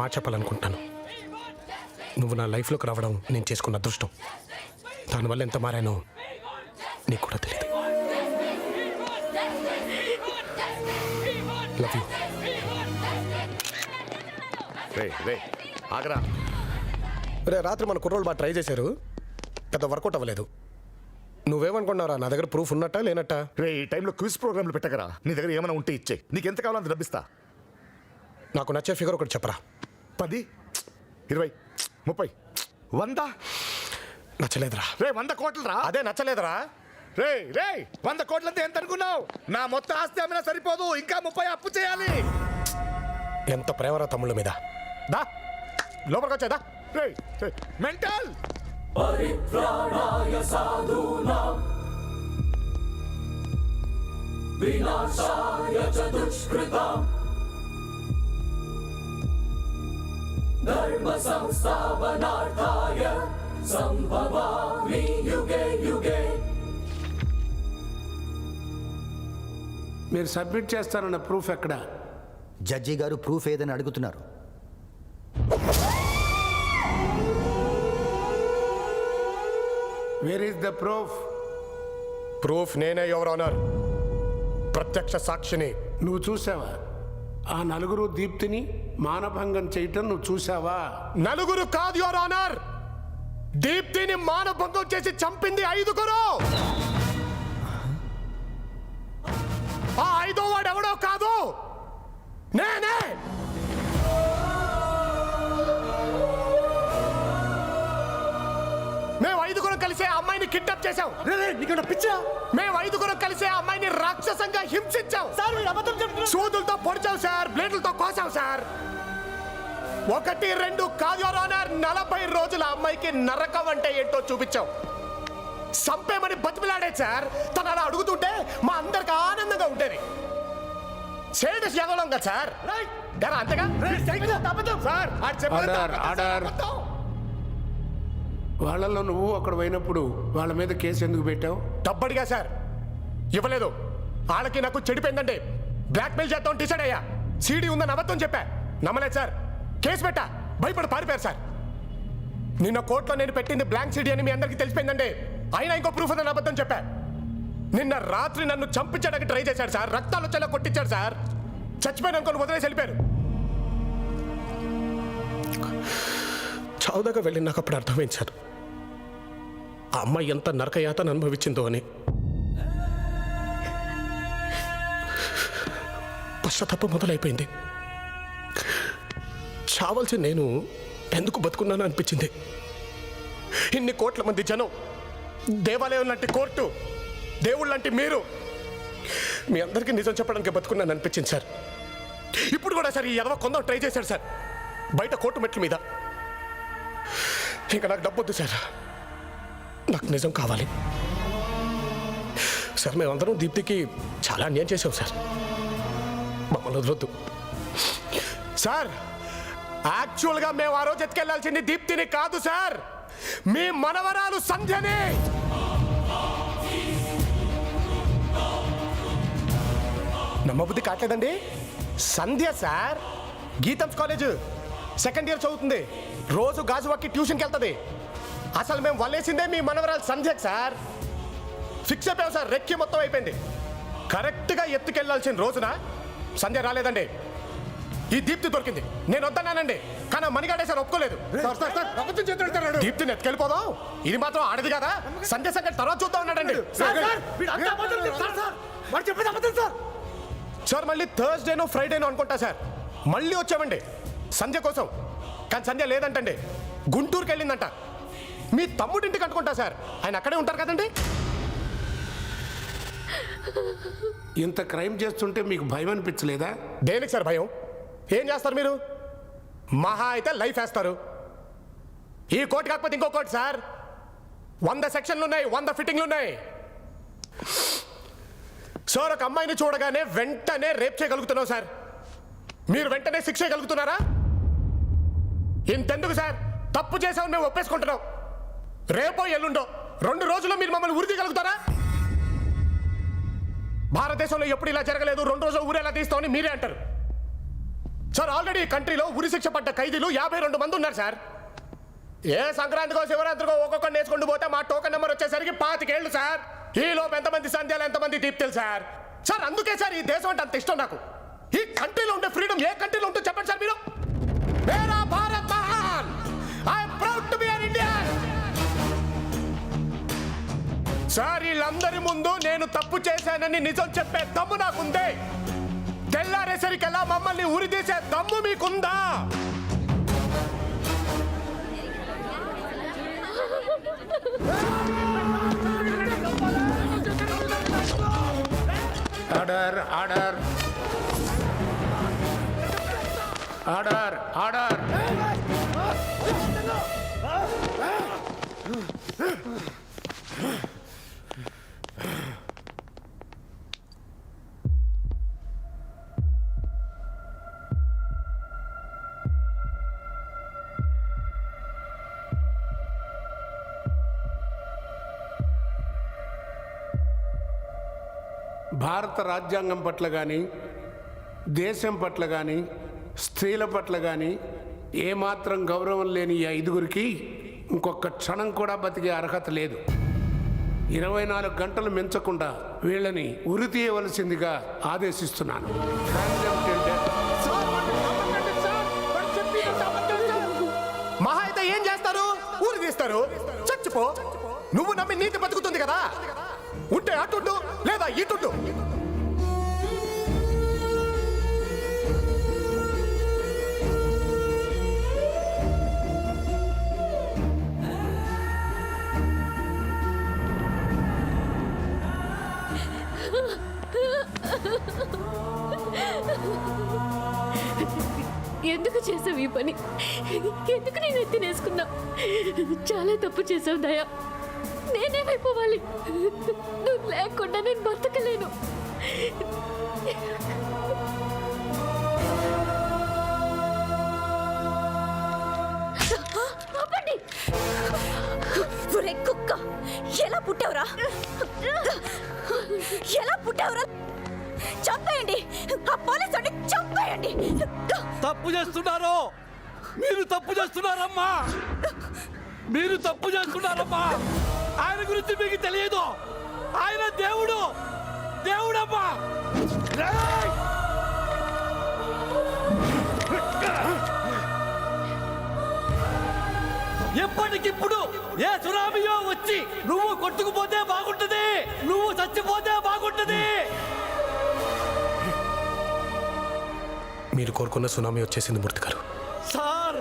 మాట చెప్పాలనుకుంటున్నాను. నువ్వు నా లైఫ్లోకి రావడం నేను చేసుకున్న అదృష్టం. దానివల్ల ఎంత మారానో నీకు కూడా తెలియదు. Love you. ఆగరా. రే, రాత్రి మన కుర్రోళ్ళు బాగా ట్రై చేశారు, పెద్ద వర్కౌట్ అవ్వలేదు. నువ్వేమనుకున్నారా నా దగ్గర ప్రూఫ్ ఉన్నట్టా లేనట్టా? రే, ఈ టైంలో క్విజ్ ప్రోగ్రాంలు పెట్టకరా. నీ దగ్గర ఏమైనా ఉంటే ఇచ్చే. నీకు ఎంత కావాలో అంత డబ్బిస్తా. నాకు నచ్చే ఫిగర్ ఒకటి చెప్పరా. 10, 20, 30, 100. నచ్చలేదురా. రే, 100 కోట్లు రా. అదే నచ్చలేదురా. రే 100 కోట్లంటే ఎంత అనుకున్నావు? నా మొత్తం ఆస్తి అమ్మినా సరిపోదు, ఇంకా 30 అప్పు చేయాలి. ఎంత ప్రేమరా తమ్ముళ్ళ మీద. దా లోపలికి వచ్చేదా. రే మెంటల్. పరిత్రాణాయ సాధూనాం వినాశాయ చ దుష్కృతాం ధర్మ సంస్థాపనార్థాయ సంభవామి యుగే యుగే. మీరు సబ్మిట్ చేస్తారన్న ప్రూఫ్ ఎక్కడ? జడ్జి గారు ప్రూఫ్ ఏదని అడుగుతున్నారు. Where is the proof? Proof నేనే, యువర్ ఆనర్. ప్రత్యక్ష సాక్షిని. నువ్వు చూసావా? ఆ నలుగురు దీప్తిని మానభంగం చేయటం నువ్వు చూసావా? నలుగురు కాదు యువర్ ఆనర్, దీప్తిని మానభంగం చేసి చంపింది 5గురు. ఆ 5వ వాడు ఎవడో కాదు, నేనే. మేము 5గురం కలిసి ఆ అమ్మాయిని కిడ్నాప్ చేశాం. మేము 5గురం కలిసి ఆ అమ్మాయిని రాక్షసంగా హింసించాం. సూదులతో పొడిచాం సార్, బ్లేడ్లతో కోసాం సార్. 1, 2 కాదు యువర్ ఆనర్, 40 రోజుల అమ్మాయికి నరకం అంటే ఏంటో చూపించాం. సంపేమని బతిమిలాడే సార్. తను అలా అడుగుతుంటే మా అందరికి ఆనందంగా ఉండేది. సేదస్ ఎదవడం కదా సార్. అంతేగా సార్. ఆర్డర్. వాళ్ళల్లో నువ్వు అక్కడ పోయినప్పుడు వాళ్ళ మీద కేసు ఎందుకు పెట్టావు? డబ్బడిగా సార్, ఇవ్వలేదు. వాళ్ళకి నాకు చెడిపోయిందండి. బ్లాక్మెయిల్ చేద్దాం డిసైడ్ అయ్యా. సీడీ ఉందని అబద్ధం చెప్పా, నమ్మలేదు సార్. కేసు పెట్టా, భయపడి పారిపోయారు సార్. నిన్న కోర్టులో నేను పెట్టింది బ్లాంక్ సీడీ అని మీ అందరికీ తెలిసిపోయిందండి. అయినా ఇంకో ప్రూఫ్ ఉందని అబద్ధం చెప్పా. నిన్న రాత్రి నన్ను చంపించడానికి ట్రై చేశాడు సార్. రక్తాలు వచ్చేలా కొట్టించాడు సార్. చచ్చిపోయిన అనుకోని వదిలేసి వెళ్ళిపోయారు. చావుదాకా వెళ్ళి నాకు అప్పుడు అర్థమైంది సార్, ఆ అమ్మాయి ఎంత నరకయాతను అనుభవించిందో అని. పశ్చాత్తాపం మొదలైపోయింది. చావలసి నేను ఎందుకు బతుకున్నాను అనిపించింది. ఇన్ని కోట్ల మంది జనం, దేవాలయం లాంటి కోర్టు, దేవుళ్ళు లాంటి మీరు, మీ అందరికీ నిజం చెప్పడానికి బతుకున్నాను అనిపించింది సార్. ఇప్పుడు కూడా సార్ ఈ ఎదవ కొందాం ట్రై చేశాడు సార్, బయట కోర్టు మెట్ల మీద. ఇంకా నాకు డబ్బు వద్దు సార్, నాకు నిజం కావాలి సార్. మేమందరం దీప్తికి చాలా అన్యాయం చేసాం సార్, మమ్మల్ని వదలొద్దు సార్. యాక్చువల్గా మేము ఆ రోజు ఎత్తుకెళ్లాల్సింది దీప్తిని కాదు సార్, మీ మనవరాలు సంధ్యని. నమ్మబుద్ధి కావట్లేదండి. Sandhya sir, Gitam's college second year చదువుతుంది. రోజు గాజువాకి ట్యూషన్కి వెళ్తుంది. అసలు మేము వల్లేసిందే మీ మనవరాలు సంధ్యకి సార్. ఫిక్స్ అయిపోయాం సార్, రెక్కి మొత్తం అయిపోయింది. కరెక్ట్గా ఎత్తుకెళ్లాల్సిన రోజున సంధ్య రాలేదండి. ఈ దీప్తి దొరికింది. నేను వద్దన్నానండి, కానీ మణిగాడే సార్ ఒప్పుకోలేదు. దీప్తిని ఎత్తుకెళ్ళిపోదాం, ఇది మాత్రం ఆడది కదా, సంధ్య సంగతి తర్వాత చూద్దాం ఉన్నాడండి సార్. మళ్ళీ థర్స్డేనో ఫ్రైడేనో అనుకుంటా సార్ మళ్ళీ వచ్చామండి సంధ్య కోసం. కానీ సంధ్య లేదంటండి, గుంటూరుకి వెళ్ళిందంట. మీ తమ్ముడింటికి అనుకుంటా సార్, ఆయన అక్కడే ఉంటారు కదండి. ఇంత క్రైమ్ చేస్తుంటే మీకు భయం అనిపించలేదా? దేనికి సార్ భయం? ఏం చేస్తారు మీరు? మహా అయితే లైఫ్ వేస్తారు. ఈ కోర్టు కాకపోతే ఇంకో కోర్టు సార్. 100 సెక్షన్లు ఉన్నాయి, 100 ఫిట్టింగ్లు ఉన్నాయి సార్. ఒక అమ్మాయిని చూడగానే వెంటనే రేప్ చేయగలుగుతున్నావు సార్, మీరు వెంటనే శిక్ష చేయగలుగుతున్నారా? ఇంతెందుకు సార్, తప్పు చేసామని మేము ఒప్పేసుకుంటున్నాం. రేపో ఎల్లుండో 2 రోజుల్లో మీరు మమ్మల్ని ఉరిదీయగలుగుతారా? భారతదేశంలో ఎప్పుడు ఇలా జరగలేదు, 2 రోజులు ఊరేలా తీస్తామని మీరే అంటారు. సార్ ఆల్రెడీ కంట్రీలో ఉరిశిక్ష పడ్డ ఖైదీలు 52 మంది ఉన్నారు సార్. ఏ సంక్రాంతికో శివరాత్రికో ఒక్కొక్కరు నేర్చుకుంటూ పోతే మా టోకెన్ నెంబర్ వచ్చేసరికి 25 ఏళ్ళు సార్. ఈలోపు ఎంతమంది సంధ్యాలు ఎంతమంది దీప్తులు సార్. సార్ అందుకే సార్ ఈ దేశం అంటే అంత ఇష్టం నాకు. ఈ కంట్రీలో ఉండే ఫ్రీడమ్ ఏ కంట్రీలో ఉంటుందో చెప్పండి సార్ మీరు. మేరా భారత్ మహాన్, I am proud to be an Indian. Sir వీళ్ళందరి ముందు నేను తప్పు చేశానని నిజం చెప్పే దమ్ము నాకుందే. తెల్లారేసరికల్లా మమ్మల్ని ఉరిదీసే దమ్ము మీకుందా? Order order order order. భారత రాజ్యాంగం పట్ల కానీ దేశం పట్ల కానీ స్త్రీల పట్ల కానీ ఏమాత్రం గౌరవం లేని ఈ 5గురికి ఇంకొక క్షణం కూడా బతికే అర్హత లేదు. 24 గంటలు మించకుండా వీళ్ళని ఉరి తీయవలసిందిగా ఆదేశిస్తున్నాను. మహా అయితే ఏం చేస్తారు? ఊరి తీస్తారు. చచ్చిపో. నువ్వు నమ్మి నీతి బతుకుతుంది కదా. ఉంటే అటుండు లేదా ఇటుండు. ఎందుకు చేసావు ఈ పని? ఎందుకు నేను ఎత్తినేసుకున్నా? చాలా తప్పు చేసావు దయా. నేనేమైపోవాలి? నువ్వు లేకుండా నేను బతకలేను. ఆపండి. కుక్క ఎలా పుట్టావురా? ఎలా పుట్టావురా? చంపేయండి. ఆ పోలీసు వాడిని చంపేయండి. తప్పు చేస్తున్నారు. మీరు తప్పు చేస్తున్నారమ్మా. మీరు తప్పు చేస్తున్నారమ్మా. ఆయన గురించి మీకు తెలియదు. ఆయన దేవుడు. దేవుడమ్మా. ఎప్పటికిప్పుడు ఏ సునామీయో వచ్చి నువ్వు కొట్టుకుపోతే బాగుంటుంది, నువ్వు చచ్చిపోతే బాగుంటుంది. మీరు కోరుకున్న సునామీ వచ్చేసింది మూర్తి గారు. సార్